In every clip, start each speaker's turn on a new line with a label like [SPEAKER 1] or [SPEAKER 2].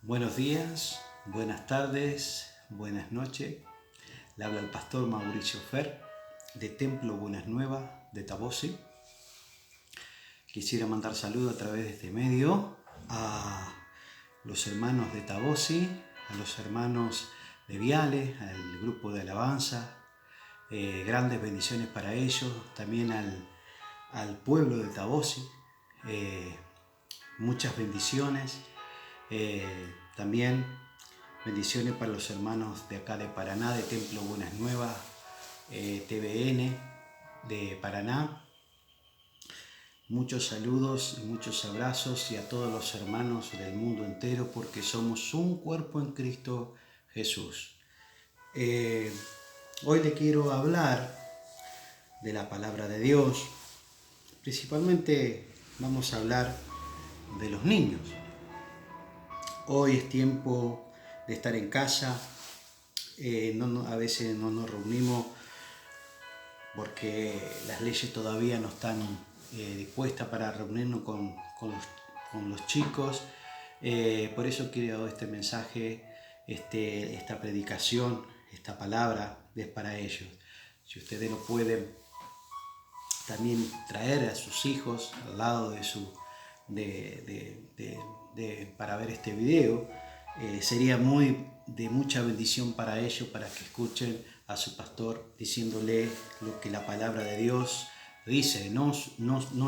[SPEAKER 1] Buenos días, buenas tardes, buenas noches. Le habla el pastor Mauricio Fer de Templo Buenas Nuevas de Tabosi. Quisiera mandar saludos a través de este medio a los hermanos de Tabosi, a los hermanos de Viales, al grupo de alabanza. Grandes bendiciones para ellos, también al pueblo de Tabosi. Muchas bendiciones. También bendiciones para los hermanos de acá de Paraná, de Templo Buenas Nuevas, TVN de Paraná. Muchos saludos y muchos abrazos y a todos los hermanos del mundo entero, porque somos un cuerpo en Cristo Jesús. Hoy le quiero hablar de la palabra de Dios. Principalmente vamos a hablar de los niños. Hoy es tiempo de estar en casa. A veces no nos reunimos porque las leyes todavía no están dispuestas para reunirnos con los chicos. Por eso quiero este mensaje, esta predicación, esta palabra es para ellos. Si ustedes lo pueden también traer a sus hijos al lado para ver este video, sería de mucha bendición para ellos, para que escuchen a su pastor diciéndole lo que la palabra de Dios dice, no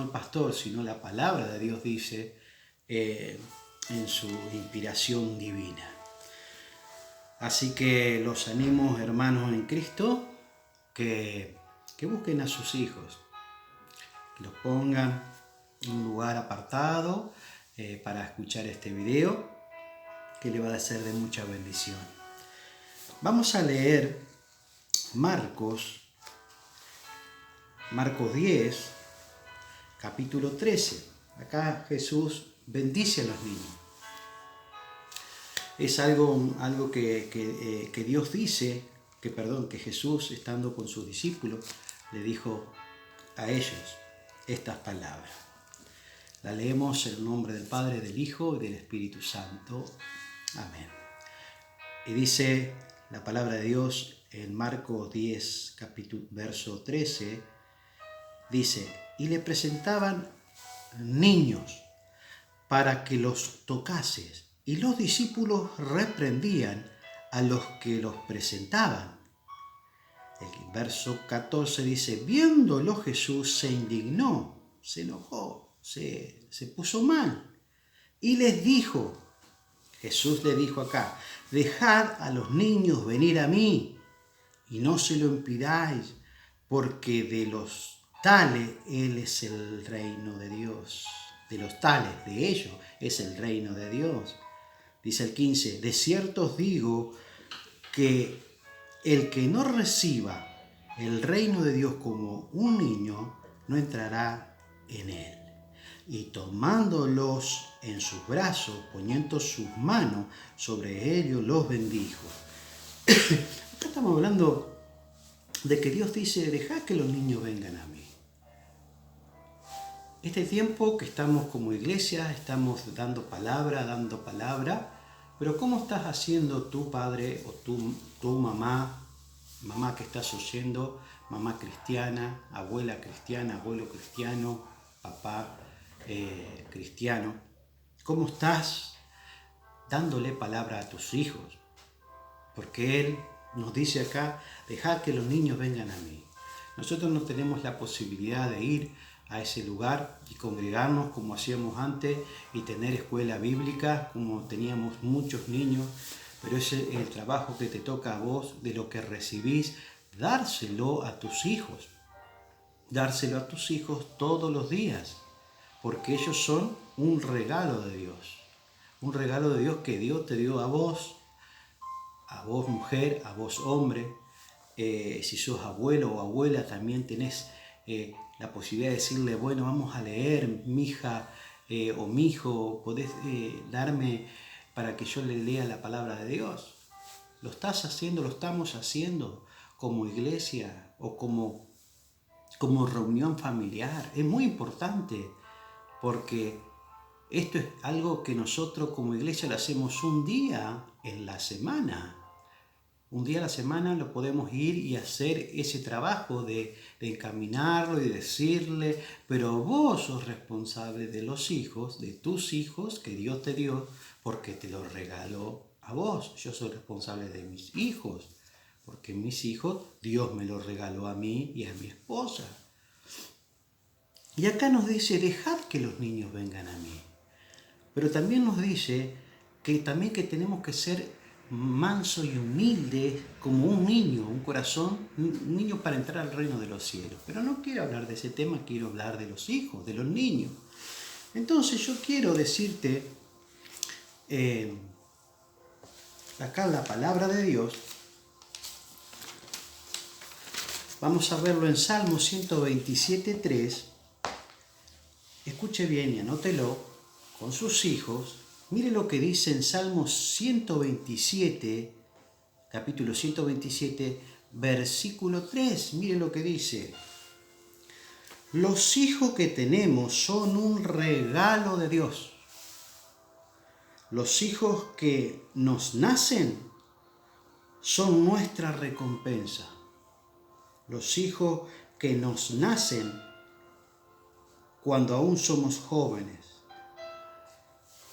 [SPEAKER 1] el pastor, sino la palabra de Dios dice en su inspiración divina. Así que los animo, hermanos en Cristo, que busquen a sus hijos, que los pongan en un lugar apartado para escuchar este video, que le va a ser de mucha bendición. Vamos a leer Marcos 10, capítulo 13. Acá Jesús bendice a los niños. Es algo que Dios dice, que Jesús, estando con sus discípulos, le dijo a ellos estas palabras. La leemos en el nombre del Padre, del Hijo y del Espíritu Santo. Amén. Y dice la palabra de Dios en Marcos 10, verso 13, dice: y le presentaban niños para que los tocases, y los discípulos reprendían a los que los presentaban. El verso 14 dice: viéndolo Jesús se indignó, se enojó, se puso mal, y les dijo, Jesús le dijo acá: dejad a los niños venir a mí, y no se lo impidáis, porque de los tales Él es el reino de Dios. De los tales, de ellos, es el reino de Dios. Dice el 15, de cierto os digo que el que no reciba el reino de Dios como un niño, no entrará en él. Y tomándolos en sus brazos, poniendo sus manos sobre ellos, los bendijo. Acá estamos hablando de que Dios dice: dejad que los niños vengan a mí. Este tiempo que estamos como iglesia, estamos dando palabra, pero ¿cómo estás haciendo tu padre o tu mamá que estás oyendo, mamá cristiana, abuela cristiana, abuelo cristiano, papá cristiano? ¿Cómo estás dándole palabra a tus hijos? Porque Él nos dice acá: dejad que los niños vengan a mí. Nosotros no tenemos la posibilidad de ir a ese lugar y congregarnos como hacíamos antes y tener escuela bíblica como teníamos muchos niños, pero ese es el trabajo que te toca a vos, de lo que recibís, dárselo a tus hijos. Dárselo a tus hijos todos los días, porque ellos son un regalo de Dios. Un regalo de Dios que Dios te dio a vos mujer, a vos hombre. Si sos abuelo o abuela, también tenés la posibilidad de decirle: bueno, vamos a leer, mija o mijo, podés darme para que yo le lea la palabra de Dios. Lo estás haciendo, lo estamos haciendo como iglesia o como reunión familiar. Es muy importante, porque Esto es algo que nosotros como iglesia lo hacemos un día en la semana. Un día a la semana lo podemos ir y hacer ese trabajo de encaminarlo y decirle, pero vos sos responsable de los hijos, de tus hijos que Dios te dio, porque te los regaló a vos. Yo soy responsable de mis hijos, porque mis hijos Dios me los regaló a mí y a mi esposa. Y acá nos dice, dejad que los niños vengan a mí. Pero también nos dice que tenemos que ser manso y humilde como un niño, un corazón, un niño para entrar al reino de los cielos. Pero no quiero hablar de ese tema, quiero hablar de los hijos, de los niños. Entonces yo quiero decirte, acá la palabra de Dios, vamos a verlo en Salmo 127:3. Escuche bien y anótelo con sus hijos. Mire lo que dice en Salmo 127, capítulo 127, versículo 3. Mire lo que dice. Los hijos que tenemos son un regalo de Dios. Los hijos que nos nacen son nuestra recompensa. Los hijos que nos nacen cuando aún somos jóvenes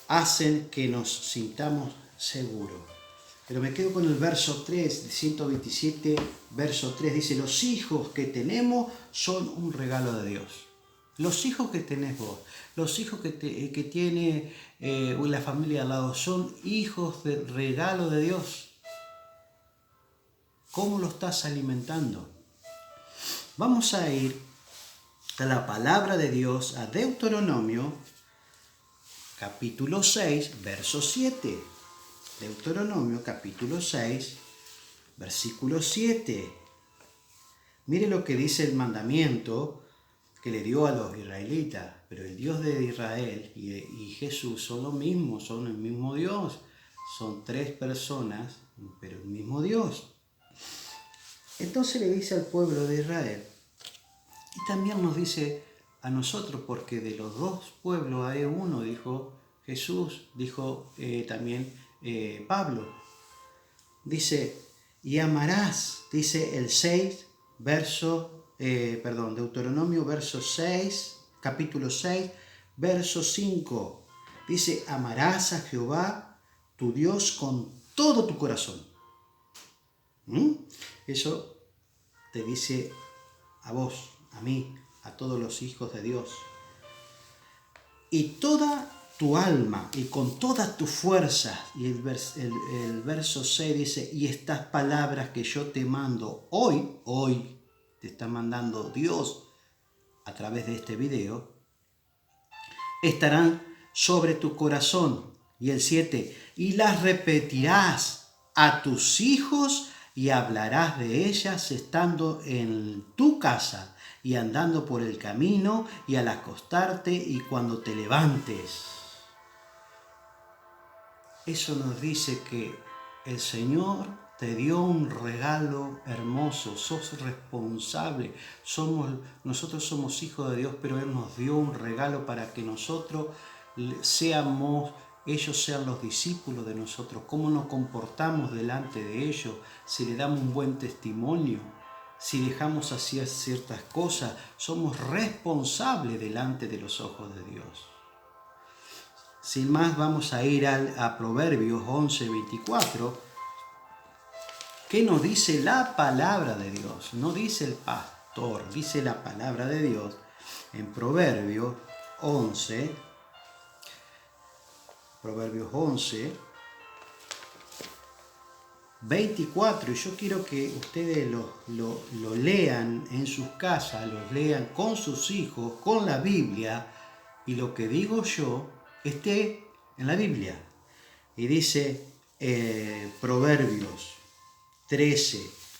[SPEAKER 1] hacen que nos sintamos seguros. Pero me quedo con el verso 3, 127, verso 3, dice, los hijos que tenemos son un regalo de Dios. Los hijos que tenés vos, los hijos que tiene la familia al lado, son hijos de regalo de Dios. ¿Cómo lo estás alimentando? Vamos a ir a la palabra de Dios, a Deuteronomio, capítulo 6, verso 7. Deuteronomio, capítulo 6, versículo 7. Mire lo que dice el mandamiento que le dio a los israelitas. Pero el Dios de Israel y Jesús son lo mismo, son el mismo Dios. Son tres personas, pero el mismo Dios. Entonces le dice al pueblo de Israel, y también nos dice a nosotros, porque de los dos pueblos hay uno, dijo Jesús, dijo también Pablo. Dice, y amarás, dice el 6, Deuteronomio, verso 6, capítulo 6, verso 5. Dice, amarás a Jehová, tu Dios, con todo tu corazón. Eso te dice a vos, a mí, a todos los hijos de Dios. Y toda tu alma y con todas tus fuerzas. Y el verso 6 dice, y estas palabras que yo te mando hoy te está mandando Dios a través de este video, estarán sobre tu corazón. Y el 7, y las repetirás a tus hijos y hablarás de ellas estando en tu casa y andando por el camino y al acostarte y cuando te levantes. Eso nos dice que el Señor te dio un regalo hermoso, sos responsable. Nosotros somos hijos de Dios, pero Él nos dio un regalo para que nosotros ellos sean los discípulos de nosotros. Cómo nos comportamos delante de ellos, si le damos un buen testimonio, si dejamos hacer ciertas cosas, somos responsables delante de los ojos de Dios. Sin más, vamos a ir a Proverbios 11:24, que nos dice la palabra de Dios. No dice el pastor, dice la palabra de Dios en Proverbios 11. Proverbios 11, 24. Y yo quiero que ustedes lo lean en sus casas, lo lean con sus hijos, con la Biblia, y lo que digo yo esté en la Biblia. Y dice Proverbios 13,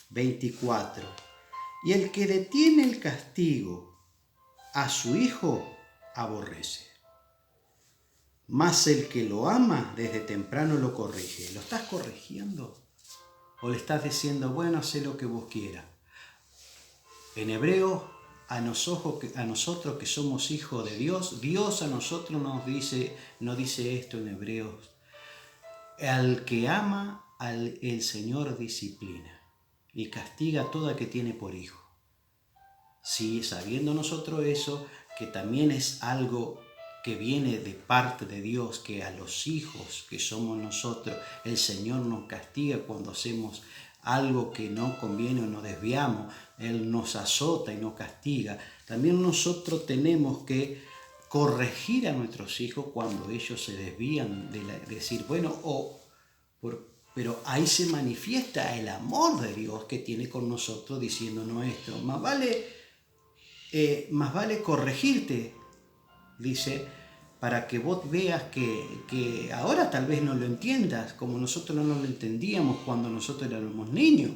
[SPEAKER 1] 24. Y el que detiene el castigo a su hijo aborrece. Mas el que lo ama desde temprano lo corrige. ¿Lo estás corrigiendo? ¿O le estás diciendo, bueno, haz lo que vos quieras? En hebreo a nosotros que somos hijos de Dios, Dios a nosotros nos dice esto en Hebreos: al que ama, el Señor disciplina y castiga a todo el que tiene por hijo. Sí, sabiendo nosotros eso, que también es algo que viene de parte de Dios, que a los hijos que somos nosotros, el Señor nos castiga cuando hacemos algo que no conviene o nos desviamos. Él nos azota y nos castiga. También nosotros tenemos que corregir a nuestros hijos cuando ellos se desvían de decir, bueno, pero ahí se manifiesta el amor de Dios que tiene con nosotros, diciéndonos esto: más vale corregirte, dice, para que vos veas que ahora tal vez no lo entiendas, como nosotros no lo entendíamos cuando nosotros éramos niños,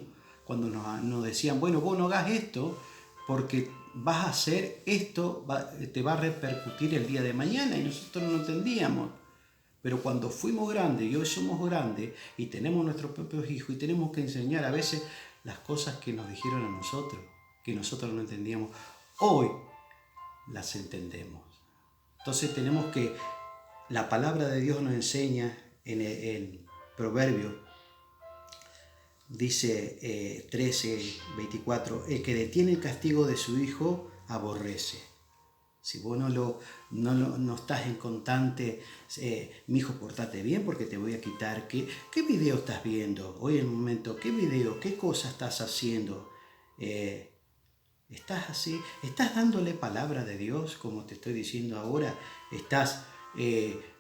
[SPEAKER 1] cuando nos decían, bueno, vos no hagas esto porque vas a hacer esto, te va a repercutir el día de mañana, y nosotros no lo entendíamos. Pero cuando fuimos grandes y hoy somos grandes y tenemos nuestros propios hijos y tenemos que enseñar a veces las cosas que nos dijeron a nosotros, que nosotros no entendíamos, hoy las entendemos. Entonces tenemos que, la palabra de Dios nos enseña en Proverbios, dice 13:24, el que detiene el castigo de su hijo aborrece. Si vos no estás en constante, mi hijo, portate bien porque te voy a quitar. ¿Qué video estás viendo? Hoy en el momento, ¿qué video? ¿Qué cosa estás haciendo? ¿Estás así? ¿Estás dándole palabra de Dios como te estoy diciendo ahora? ¿Estás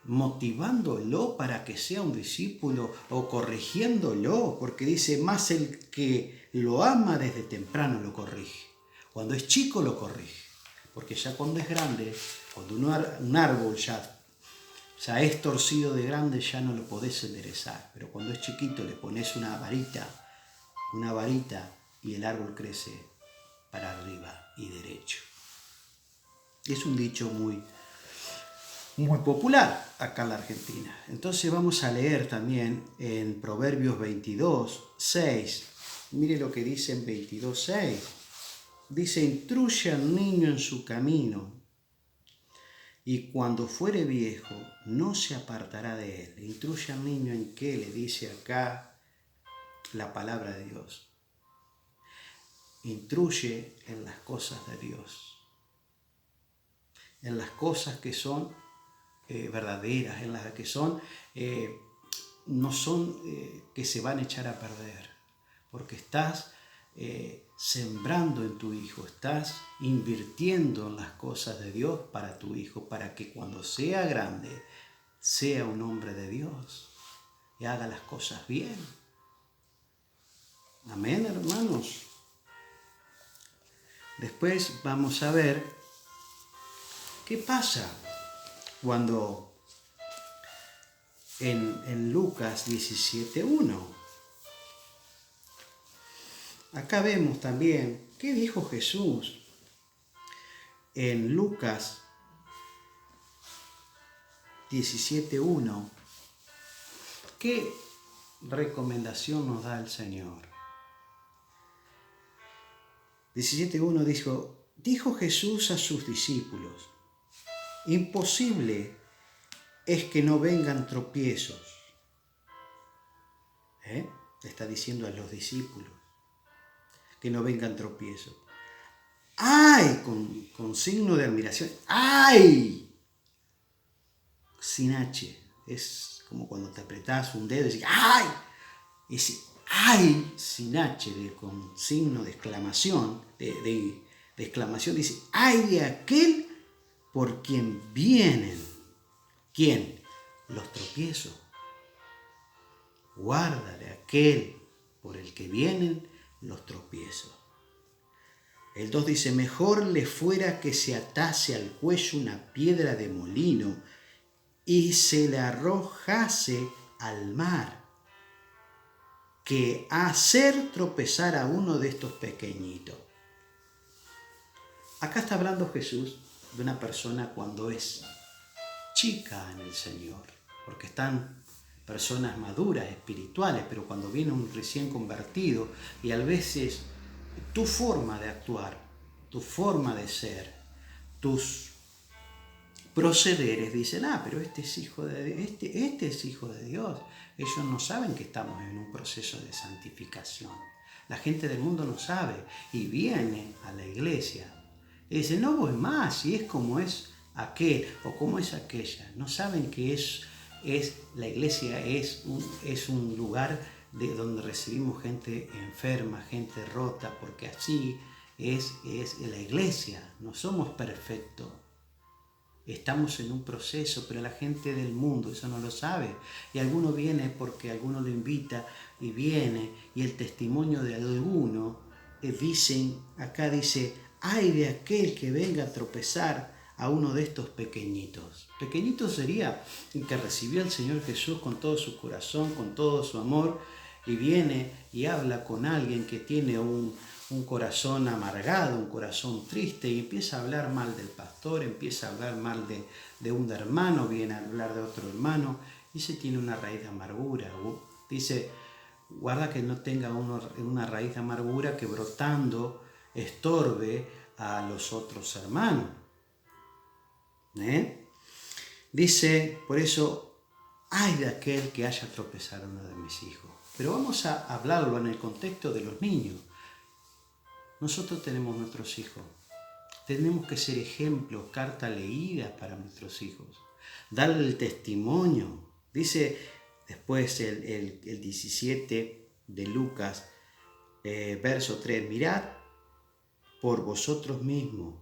[SPEAKER 1] motivándolo para que sea un discípulo o corrigiéndolo? Porque dice, más el que lo ama desde temprano lo corrige. Cuando es chico lo corrige. Porque ya cuando es grande, cuando un árbol ya es torcido de grande, ya no lo podés enderezar. Pero cuando es chiquito le pones una varita y el árbol crece para arriba y derecho. Es un dicho muy popular acá en la Argentina. Entonces vamos a leer también en Proverbios 22:6. Mire lo que dice en 22:6. Dice, instruye al niño en su camino, y cuando fuere viejo no se apartará de él. Instruye al niño en qué, le dice acá la palabra de Dios. Instruye en las cosas de Dios, en las cosas que son verdaderas, en las que son no son que se van a echar a perder, porque estás sembrando en tu hijo, estás invirtiendo en las cosas de Dios para tu hijo, para que cuando sea grande sea un hombre de Dios y haga las cosas bien. Amén, hermanos. Después vamos a ver qué pasa cuando en Lucas 17:1. Acá vemos también qué dijo Jesús en Lucas 17:1. ¿Qué recomendación nos da el Señor? 17:1 dijo Jesús a sus discípulos, imposible es que no vengan tropiezos. Está diciendo a los discípulos que no vengan tropiezos. ¡Ay! Con signo de admiración. ¡Ay! Sin H. Es como cuando te apretás un dedo y dices ¡ay! Ese ¡ay! Sin H, con signo de exclamación, de exclamación, dice ¡ay de aquel por quien vienen! ¿Quién? Los tropiezos. Guarda de aquel por el que vienen los tropiezos. El 2 dice, mejor le fuera que se atase al cuello una piedra de molino y se le arrojase al mar, que hacer tropezar a uno de estos pequeñitos. Acá está hablando Jesús de una persona cuando es chica en el Señor, porque están personas maduras, espirituales, pero cuando viene un recién convertido y a veces tu forma de actuar tu forma de ser, tus procederes, dicen, pero este es hijo este es hijo de Dios. Ellos no saben que estamos en un proceso de santificación. La gente del mundo no sabe y viene a la iglesia y dice, no voy más, y es como es aquel o como es aquella. No saben que la iglesia es un lugar donde recibimos gente enferma, gente rota, porque así es la iglesia. No somos perfectos. Estamos en un proceso, pero la gente del mundo eso no lo sabe. Y alguno viene porque alguno lo invita y viene, y el testimonio de alguno acá dice, ay de aquel que venga a tropezar a uno de estos pequeñitos. Pequeñito sería el que recibió al Señor Jesús con todo su corazón, con todo su amor, y viene y habla con alguien que tiene un corazón amargado, un corazón triste, y empieza a hablar mal del pastor, empieza a hablar mal de un hermano, viene a hablar de otro hermano, y se tiene una raíz de amargura. Dice, guarda que no tenga una raíz de amargura que brotando estorbe a los otros hermanos. Dice, por eso, ay de aquel que haya tropezado a uno de mis hijos. Pero vamos a hablarlo en el contexto de los niños. Nosotros tenemos nuestros hijos. Tenemos que ser ejemplos, carta leída para nuestros hijos. Darle el testimonio. Dice después el 17 de Lucas, verso 3. Mirad por vosotros mismos.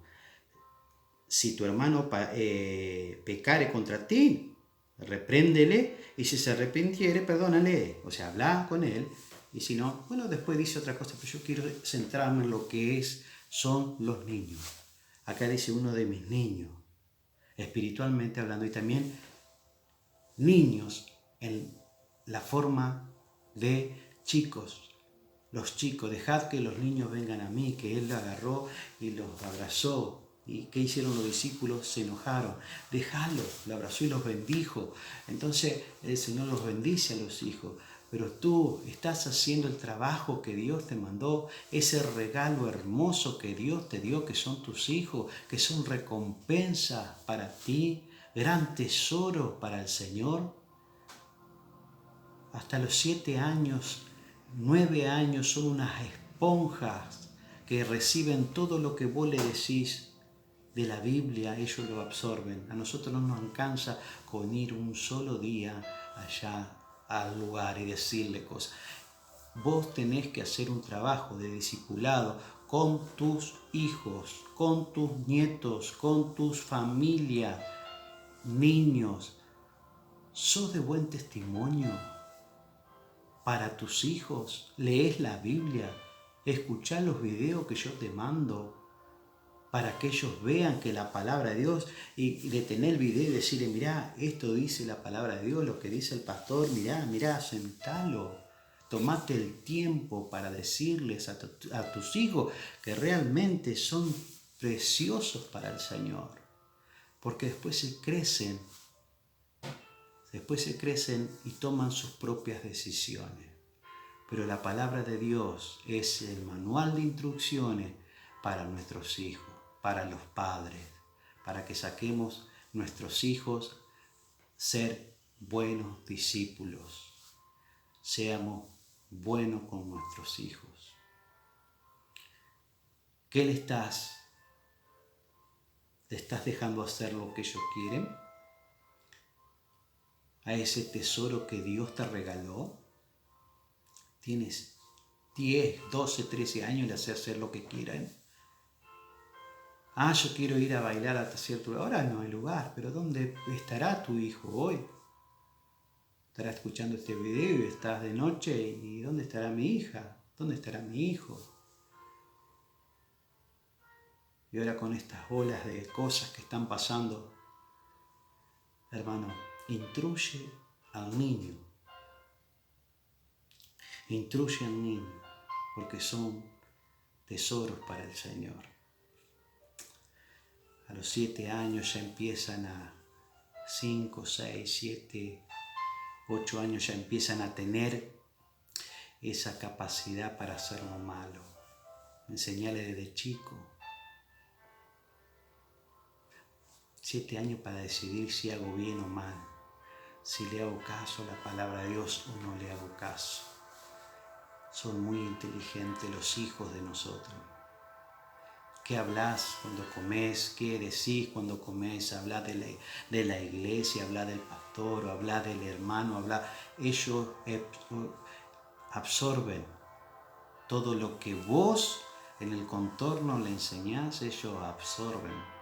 [SPEAKER 1] Si tu hermano pecare contra ti, repréndele, y si se arrepintiere, perdónale. O sea, habla con él. Y si no, bueno, después dice otra cosa, pero yo quiero centrarme en lo que son los niños. Acá dice uno de mis niños, espiritualmente hablando, y también niños en la forma de chicos. Los chicos, dejad que los niños vengan a mí, que él lo agarró y los abrazó. ¿Y qué hicieron los discípulos? Se enojaron. Dejadlo, lo abrazó y los bendijo. Entonces el Señor los bendice a los hijos. Pero tú estás haciendo el trabajo que Dios te mandó, ese regalo hermoso que Dios te dio, que son tus hijos, que son recompensa para ti, gran tesoro para el Señor. Hasta los 7 años, 9 años son unas esponjas que reciben todo lo que vos le decís de la Biblia, ellos lo absorben. A nosotros no nos alcanza con ir un solo día allá al lugar y decirle cosas. Vos tenés que hacer un trabajo de discipulado con tus hijos, con tus nietos, con tus familias, niños. ¿Sos de buen testimonio para tus hijos? ¿Lees la Biblia? ¿Escuchás los videos que yo te mando para que ellos vean que la palabra de Dios, y detener el video y decirle, mirá, esto dice la palabra de Dios, lo que dice el pastor, mirá, sentalo, tomate el tiempo para decirles a tus hijos que realmente son preciosos para el Señor, porque después se crecen y toman sus propias decisiones. Pero la palabra de Dios es el manual de instrucciones para nuestros hijos, para los padres, para que saquemos nuestros hijos ser buenos discípulos, seamos buenos con nuestros hijos. ¿Qué le estás dejando hacer lo que ellos quieren? A ese tesoro que Dios te regaló. Tienes 10, 12, 13 años y le hacer lo que quieran. Yo quiero ir a bailar hasta cierto lugar. Ahora no hay lugar, pero ¿dónde estará tu hijo hoy? Estará escuchando este video y estás de noche, ¿y dónde estará mi hija? ¿Dónde estará mi hijo? Y ahora con estas olas de cosas que están pasando, hermano, instruye al niño. Instruye al niño, porque son tesoros para el Señor. A los 7 años ya empiezan 5, 6, 7, 8 años ya empiezan a tener esa capacidad para hacer lo malo. Enseñarle desde chico 7 años para decidir si hago bien o mal, si le hago caso a la palabra de Dios o no le hago caso. Son muy inteligentes los hijos de nosotros. ¿Qué hablas cuando comes? ¿Qué decís cuando comes? Hablas de la iglesia, hablas del pastor, hablas del hermano, ellos absorben todo lo que vos en el contorno le enseñás, ellos absorben.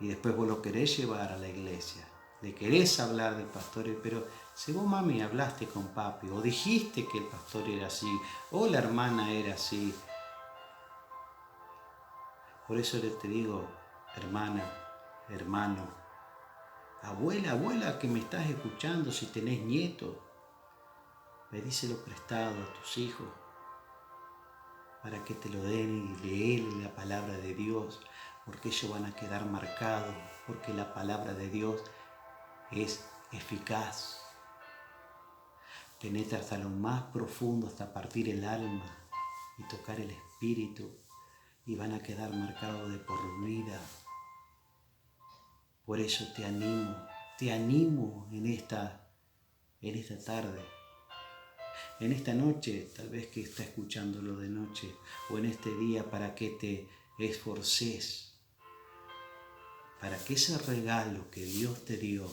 [SPEAKER 1] Y después vos lo querés llevar a la iglesia. Le querés hablar del pastor, pero si vos, mami, hablaste con papi, o dijiste que el pastor era así, o la hermana era así. Por eso te digo, hermana, hermano, abuela que me estás escuchando, si tenés nieto, pedíselo prestado a tus hijos para que te lo den y leerle la palabra de Dios, porque ellos van a quedar marcados, porque la palabra de Dios es eficaz. Penetra hasta lo más profundo, hasta partir el alma y tocar el espíritu, y van a quedar marcados de por vida. Por eso te animo en esta tarde, en esta noche, tal vez que está escuchándolo de noche, o en este día, para que te esforces, para que ese regalo que Dios te dio,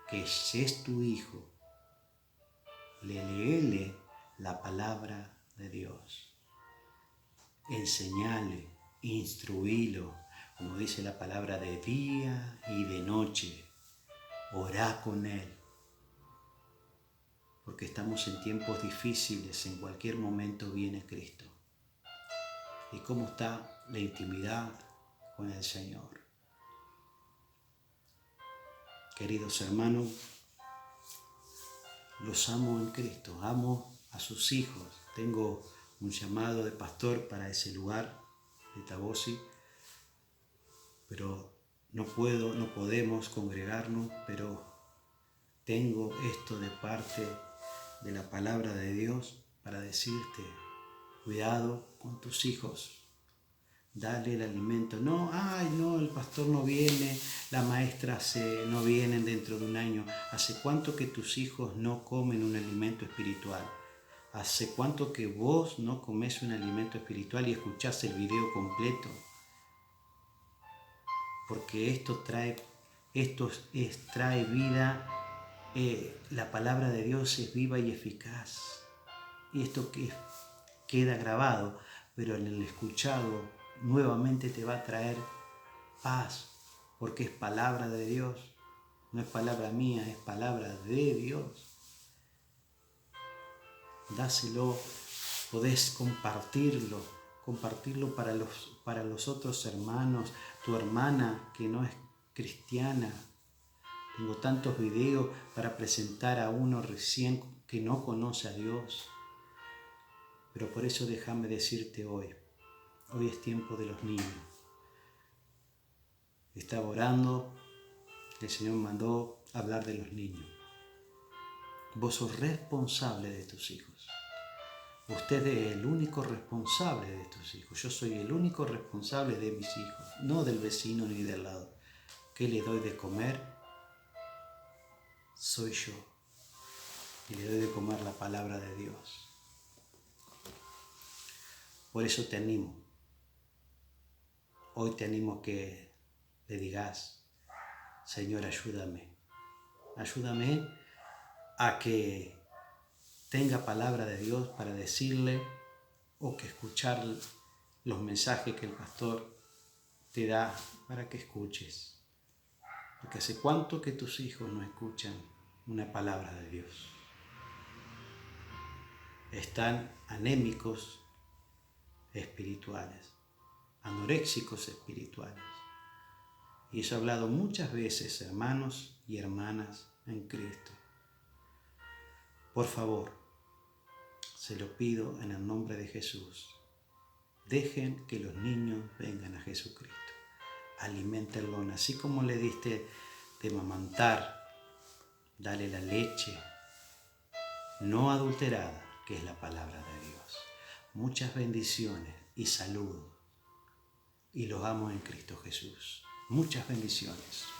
[SPEAKER 1] que es tu hijo, léele la palabra de Dios. Enseñale, instruílo, como dice la palabra, de día y de noche. Orá con él, porque estamos en tiempos difíciles, en cualquier momento viene Cristo. ¿Y cómo está la intimidad con el Señor? Queridos hermanos, los amo en Cristo, amo a sus hijos. Tengo un llamado de pastor para ese lugar de Tabosi, pero no podemos congregarnos, pero tengo esto de parte de la palabra de Dios para decirte: cuidado con tus hijos, dale el alimento. No, el pastor no viene, la maestra no vienen dentro de un año. ¿Hace cuánto que tus hijos no comen un alimento espiritual? ¿Hace cuánto que vos no comés un alimento espiritual y escuchás el video completo? Porque esto trae vida. La palabra de Dios es viva y eficaz. Y esto que queda grabado, pero en el escuchado nuevamente te va a traer paz, porque es palabra de Dios. No es palabra mía, es palabra de Dios. Dáselo, podés compartirlo para los otros hermanos, tu hermana que no es cristiana. Tengo tantos videos para presentar a uno recién que no conoce a Dios. Pero por eso déjame decirte hoy es tiempo de los niños. Estaba orando, el Señor me mandó hablar de los niños. Vos sos responsable de tus hijos. Usted es el único responsable de tus hijos. Yo soy el único responsable de mis hijos, no del vecino ni del lado. ¿Qué le doy de comer? Soy yo. Y le doy de comer la palabra de Dios. Por eso te animo. Hoy te animo que le digas: Señor, ayúdame. Ayúdame a que tenga palabra de Dios para decirle, o que escuchar los mensajes que el pastor te da para que escuches. Porque hace cuánto que tus hijos no escuchan una palabra de Dios. Están anémicos espirituales, anoréxicos espirituales. Y eso he hablado muchas veces, hermanos y hermanas en Cristo. Por favor, se lo pido en el nombre de Jesús. Dejen que los niños vengan a Jesucristo. Aliméntenlo, así como le diste de mamantar, dale la leche no adulterada, que es la palabra de Dios. Muchas bendiciones y salud. y los amo en Cristo Jesús. Muchas bendiciones.